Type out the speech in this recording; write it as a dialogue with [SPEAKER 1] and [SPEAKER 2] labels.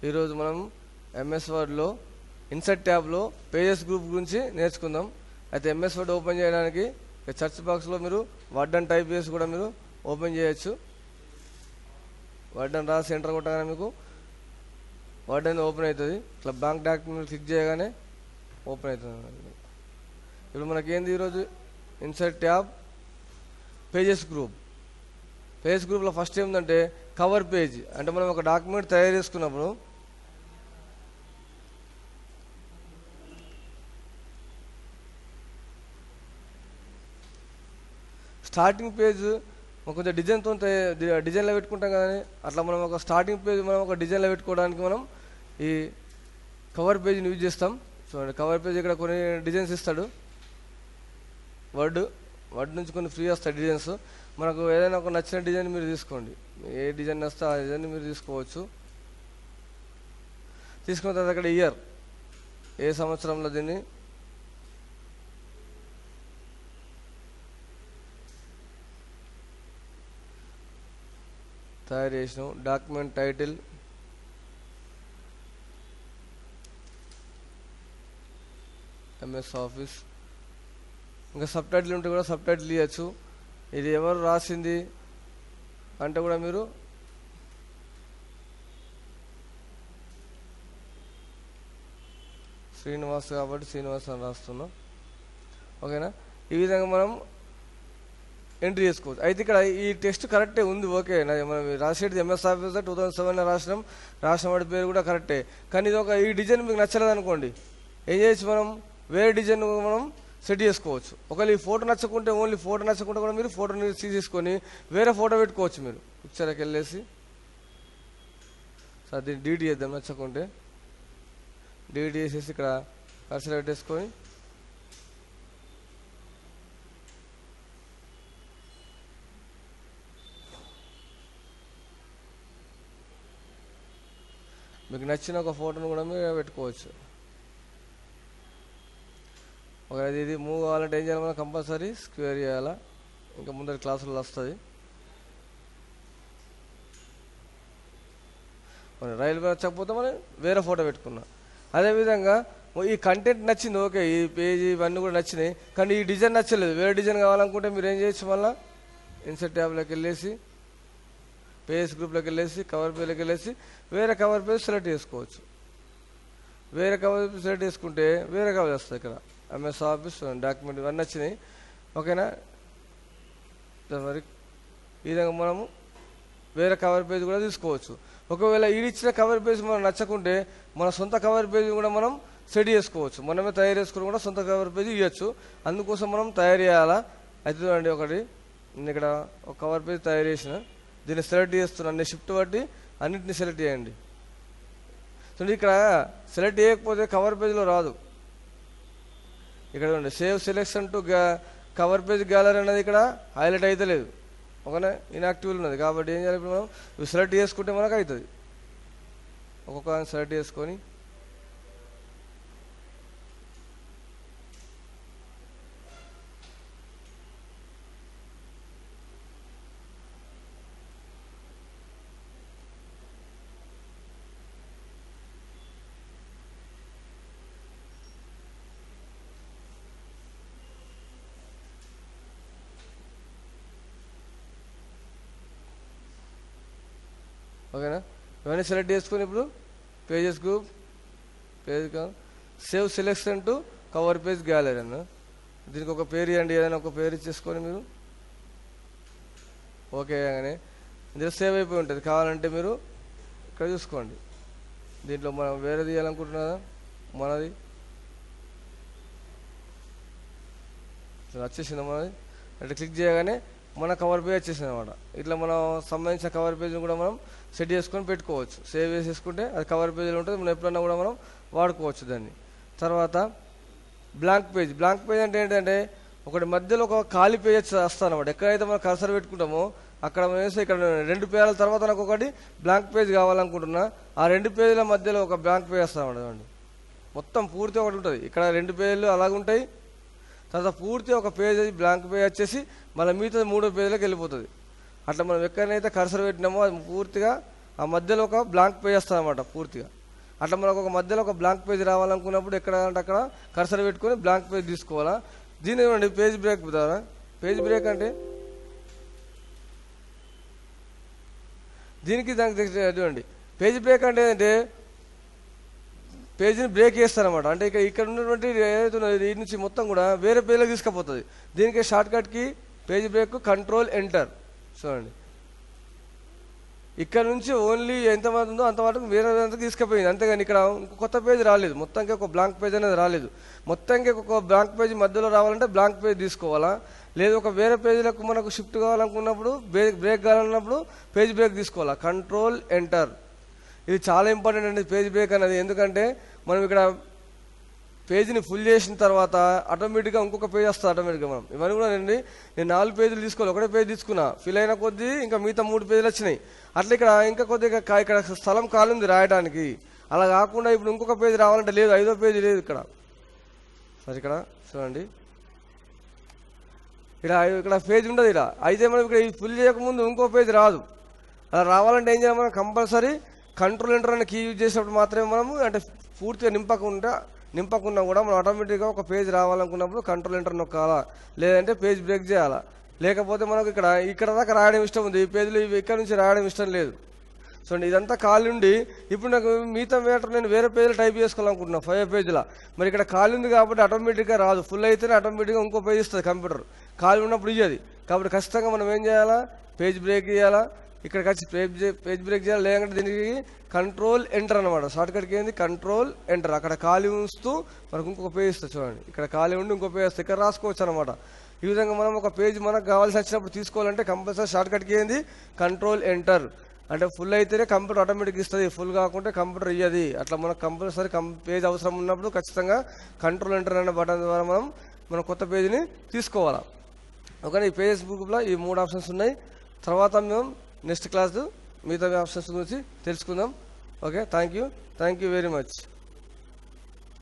[SPEAKER 1] ఈరోజు మనం MS వర్డ్లో insert ట్యాబ్లో పేజెస్ గ్రూప్ గురించి నేర్చుకుందాం. అయితే ఎంఎస్ వర్డ్ ఓపెన్ చేయడానికి సెర్చ్ బాక్స్లో మీరు వర్డ్ అని టైప్ చేసి కూడా మీరు ఓపెన్ చేయొచ్చు. వర్డ్ అని రాసి ఎంటర్ కొట్టగానే మీకు వర్డ్ అనేది ఓపెన్ అవుతుంది. ఇట్లా బ్లాంక్ డాక్యుమెంట్ క్లిక్ చేయగానే ఓపెన్ అవుతుంది. ఇప్పుడు మనకేంది ఈరోజు insert tab pages group. Pages గ్రూప్లో ఫస్ట్ ఏమిటంటే కవర్ పేజ్. అంటే మనం ఒక డాక్యుమెంట్ తయారు చేసుకున్నప్పుడు స్టార్టింగ్ పేజ్ కొంచెం డిజైన్తో డిజైన్లో పెట్టుకుంటాం కానీ అట్లా మనం ఒక స్టార్టింగ్ పేజ్ మనం ఒక డిజైన్లో పెట్టుకోవడానికి మనం ఈ కవర్ పేజ్ని యూజ్ చేస్తాం. చూడండి, కవర్ పేజ్ ఇక్కడ కొన్ని డిజైన్స్ ఇస్తాడు. వర్డ్ నుంచి కొన్ని ఫ్రీ వస్తాయి డిజైన్స్. మనకు ఏదైనా ఒక నచ్చిన డిజైన్ మీరు తీసుకోండి. ఏ డిజైన్ వస్తే ఆ డిజైన్ మీరు తీసుకోవచ్చు. తీసుకున్న తర్వాత అక్కడ ఇయర్, ఏ సంవత్సరంలో దీన్ని తయారు చేసినాం. Document title, MS office. ఇంకా సబ్ టైటిల్ ఉంటే కూడా సబ్ టైటిల్ ఇవ్వచ్చు. ఇది ఎవరు రాసింది అంటే కూడా మీరు శ్రీనివాస్ కాబట్టి శ్రీనివాస్ అని రాస్తున్నాం. ఓకేనా? ఈ విధంగా మనం ఎంట్రీ చేసుకోవచ్చు. అయితే ఇక్కడ ఈ టెక్స్ట్ కరెక్టే ఉంది, ఓకే. మనం రాసేది ఎంఎస్ ఆఫీస్ 2007 రాసిన వాడి పేరు కూడా కరెక్టే. కానీ ఇది ఈ డిజైన్ మీకు నచ్చలేదు అనుకోండి, ఏం చేయొచ్చు, మనం వేరే డిజైన్ మనం సెట్ చేసుకోవచ్చు. ఒకవేళ ఈ ఫోటో నచ్చకుంటే, ఓన్లీ ఫోటో నచ్చకుంటే కూడా మీరు ఫోటోని తీసేసుకొని వేరే ఫోటో పెట్టుకోవచ్చు. మీరు పిక్చర్కి వెళ్ళేసి సార్ దీన్ని డీడీ చేద్దాం. నచ్చకుంటే డీడీ చేసేసి ఇక్కడ కర్సర్ పెట్టేసుకొని మీకు నచ్చిన ఒక ఫోటోను కూడా మీరు పెట్టుకోవచ్చు. ఒకవేళ ఇది మూవ్ కావాలంటే ఏం చేయాలి, మనం కంపల్సరీ స్క్వేర్ చేయాలా. ఇంకా ముందర క్లాసులలో వస్తుంది. మనం రైల్వే నచ్చకపోతే మనం వేరే ఫోటో పెట్టుకున్నాం. అదేవిధంగా ఈ కంటెంట్ నచ్చింది, ఓకే, ఈ పేజీ ఇవన్నీ కూడా నచ్చినాయి, కానీ ఈ డిజైన్ నచ్చలేదు, వేరే డిజైన్ కావాలనుకుంటే మీరు ఏం చేయొచ్చు, మళ్ళీ ఇన్సర్ట్ ట్యాబ్లోకి వెళ్ళేసి పేజ్ గ్రూప్లోకి వెళ్ళేసి కవర్ పేజ్లోకి వెళ్ళేసి వేరే కవర్ పేజ్ సెలెక్ట్ చేసుకోవచ్చు. వేరే కవర్ పేజ్ సెలెక్ట్ చేసుకుంటే వేరే కవర్ వస్తుంది. ఇక్కడ ఎంఎస్ ఆఫీస్ డాక్యుమెంట్ ఇవన్నీ వచ్చినాయి. ఓకేనా? మరి ఈ విధంగా మనము వేరే కవర్ పేజ్ కూడా తీసుకోవచ్చు. ఒకవేళ ఈ ఇచ్చిన కవర్ పేజ్ మనం నచ్చకుంటే మన సొంత కవర్ పేజ్ కూడా మనం సెట్ చేసుకోవచ్చు. మనమే తయారు చేసుకుని కూడా సొంత కవర్ పేజ్ ఇవ్వచ్చు. అందుకోసం మనం తయారు చేయాలా. అయితే చూడండి, ఒకటి నేను ఇక్కడ ఒక కవర్ పేజ్ తయారు చేసిన, దీన్ని సెలెక్ట్ చేస్తున్నాను. షిఫ్ట్ బట్టి అన్నింటినీ సెలెక్ట్ చేయండి. చూడండి, ఇక్కడ సెలెక్ట్ చేయకపోతే కవర్ పేజ్లో రాదు. ఇక్కడ చూడండి, save selection to cover page gallery అనేది ఇక్కడ హైలైట్ అయితే లేదు. ఓకేనా? ఇన్యాక్టివ్ ఉన్నది. కాబట్టి ఏం చేయాలి, మనం ఇవి సెలెక్ట్ చేసుకుంటే మనకు అవుతుంది. ఒక్కొక్క సెలెక్ట్ చేసుకొని ఓకేనా, ఇవన్నీ సెలెక్ట్ చేసుకొని ఇప్పుడు pages group save selection to cover page gallery అన్న, దీనికి ఒక పేరు ఇవ్వండి. ఏదైనా ఒక పేరు ఇచ్చేసుకొని మీరు ఓకే కానీ ఇందులో సేవ్ అయిపోయి ఉంటుంది. కావాలంటే మీరు ఇక్కడ చూసుకోండి. దీంట్లో మనం వేరేది ఇవ్వాలనుకుంటున్నదా, మనది వచ్చేసింది. మనది అంటే క్లిక్ చేయగానే మన కవర్ పేజ్ వచ్చేసింది అనమాట. ఇట్లా మనం సంబంధించిన కవర్ పేజ్ని కూడా మనం సెట్ చేసుకొని పెట్టుకోవచ్చు. సేవ్ చేసేసుకుంటే అది కవర్ పేజ్లో ఉంటుంది. మనం ఎప్పుడన్నా కూడా మనం వాడుకోవచ్చు దాన్ని. తర్వాత బ్లాంక్ పేజ్. బ్లాంక్ పేజ్ అంటే ఏంటంటే ఒకటి మధ్యలో ఒక ఖాళీ పేజ్ వస్తుంది అనమాట. ఎక్కడైతే మనం కర్సర్ పెట్టుకుంటామో అక్కడ వేస్తే ఇక్కడ 2 పేజీల తర్వాత నాకు ఒకటి బ్లాంక్ పేజ్ కావాలనుకుంటున్నా, ఆ 2 పేజీల మధ్యలో ఒక బ్లాంక్ పేజ్ వస్తుంది అనమాట. మొత్తం పూర్తి ఒకటి ఉంటుంది. ఇక్కడ 2 పేజీలు అలాగుంటాయి. తర్వాత పూర్తి ఒక పేజ్ బ్లాంక్ పేజ్ వచ్చేసి మళ్ళీ మిగతా 3వ పేజీలోకి వెళ్ళిపోతుంది. అట్లా మనం ఎక్కడైతే కర్సర్ పెట్టినామో అది పూర్తిగా ఆ మధ్యలో ఒక బ్లాంక్ పేజ్ వస్తుంది అనమాట పూర్తిగా. అట్లా మనకు ఒక మధ్యలో ఒక బ్లాంక్ పేజ్ రావాలనుకున్నప్పుడు ఎక్కడ అంటే అక్కడ కర్సర్ పెట్టుకొని బ్లాంక్ పేజ్ తీసుకోవాలా. దీని ఏమండి పేజ్ బ్రేక్ ద్వారా. పేజ్ బ్రేక్ అంటే దీనికి దానికి చూడండి. పేజ్ బ్రేక్ అంటే పేజీని బ్రేక్ చేస్తారనమాట. అంటే ఇక్కడ ఉన్నటువంటి ఏదైతే ఉన్నది ఈ నుంచి మొత్తం కూడా వేరే పేజ్లోకి తీసుకుపోతుంది. దీనికి షార్ట్ కట్కి పేజ్ బ్రేక్ కంట్రోల్ ఎంటర్. చూడండి ఇక్కడ నుంచి ఓన్లీ ఎంతమంది ఉందో అంతవరకు వేరే తీసుకుపోయింది, అంతేగాని ఇక్కడ ఇంకో కొత్త పేజ్ రాలేదు. మొత్తానికి ఒక బ్లాంక్ పేజ్ అనేది రాలేదు. మొత్తానికి ఒక బ్లాంక్ పేజ్ మధ్యలో రావాలంటే బ్లాంక్ పేజ్ తీసుకోవాలా, లేదు ఒక వేరే పేజీలకు మనకు షిఫ్ట్ కావాలనుకున్నప్పుడు బ్రేక్ కావాలన్నప్పుడు పేజ్ బ్రేక్ తీసుకోవాలా. Control enter. ఇది చాలా ఇంపార్టెంట్ అండి పేజ్ బ్రేక్ అనేది. ఎందుకంటే మనం ఇక్కడ పేజీని ఫుల్ చేసిన తర్వాత ఆటోమేటిక్గా ఇంకొక పేజ్ వస్తుంది ఆటోమేటిక్గా. మనం ఇవన్నీ కూడా అండి నేను 4 పేజీలు తీసుకోవాలి, ఒకటే పేజ్ తీసుకున్నా, ఫిల్ అయిన కొద్దీ ఇంకా మిగతా 3 పేజీలు వచ్చినాయి. అట్లా ఇక్కడ ఇంకా కొద్దిగా ఇక్కడ స్థలం ఖాళీ ఉంది రాయడానికి. అలా కాకుండా ఇప్పుడు ఇంకొక పేజ్ రావాలంటే లేదు, 5వ పేజీ లేదు ఇక్కడ. సరే ఇక్కడ చూడండి ఇక్కడ పేజ్ ఉండదు. ఇక్కడ అయితే మనం ఇక్కడ ఫుల్ చేయకముందు ఇంకో పేజ్ రాదు. అలా రావాలంటే ఏం చేయాలి, మనం కంపల్సరీ కంట్రోల్ ఎంటర్ అనే కీ యూజ్ చేసినప్పుడు మాత్రమే మనము అంటే పూర్తిగా నింపకున్నా కూడా మనం ఆటోమేటిక్గా ఒక పేజ్ రావాలనుకున్నప్పుడు కంట్రోల్ ఎంటర్ నొక్కాలా, లేదంటే పేజ్ బ్రేక్ చేయాలా. లేకపోతే మనకు ఇక్కడ దాకా రాయడం ఇష్టం ఉంది, ఈ పేజీలు ఇక్కడ నుంచి రాయడం ఇష్టం లేదు. సో ఇదంతా ఖాళీ ఉండి ఇప్పుడు నాకు మిగతా మ్యాటర్ నేను వేరే పేజీలో టైప్ చేసుకోవాలనుకుంటున్నా 5 పేజీల. మరి ఇక్కడ ఖాళీ ఉంది కాబట్టి ఆటోమేటిక్గా రాదు, ఫుల్ అయితేనే ఆటోమేటిక్గా ఇంకో పేజ్ ఇస్తుంది కంప్యూటర్. ఖాళీ ఉన్నప్పుడు ఇయ్యది. కాబట్టి ఖచ్చితంగా మనం ఏం చేయాలా, పేజ్ బ్రేక్ చేయాలా. ఇక్కడికి వచ్చి పేజ్ బ్రేక్ చేయాలి, లేదంటే దీనికి కంట్రోల్ ఎంటర్ అనమాట. షార్ట్ కట్కి ఏంది కంట్రోల్ ఎంటర్. అక్కడ ఖాళీ ఉంచుతూ మనకు ఇంకొక పేజ్ ఇస్తుంది. చూడండి ఇక్కడ ఖాళీ ఉండి ఇంకో పేజ్ వస్తుంది, ఇక్కడ రాసుకోవచ్చు అనమాట. ఈ విధంగా మనం ఒక పేజ్ మనకు కావాల్సి వచ్చినప్పుడు తీసుకోవాలంటే కంపల్సరీ షార్ట్ కట్కి ఏంది కంట్రోల్ ఎంటర్. అంటే ఫుల్ అయితేనే కంప్యూటర్ ఆటోమేటిక్ ఇస్తుంది, ఫుల్ కాకుంటే కంప్యూటర్ ఇయ్యది. అట్లా మనకు కంపల్సరీ పేజ్ అవసరం ఉన్నప్పుడు ఖచ్చితంగా కంట్రోల్ ఎంటర్ అనే బటన్ ద్వారా మనం కొత్త పేజీని తీసుకోవాలా. ఓకే, ఈ పేజెస్ బుక్లో ఈ 3 ఆప్షన్స్ ఉన్నాయి. తర్వాత మేము నెక్స్ట్ క్లాస్ మిగతా ఆప్షన్స్ గురించి తెలుసుకుందాం. Okay, thank you very much.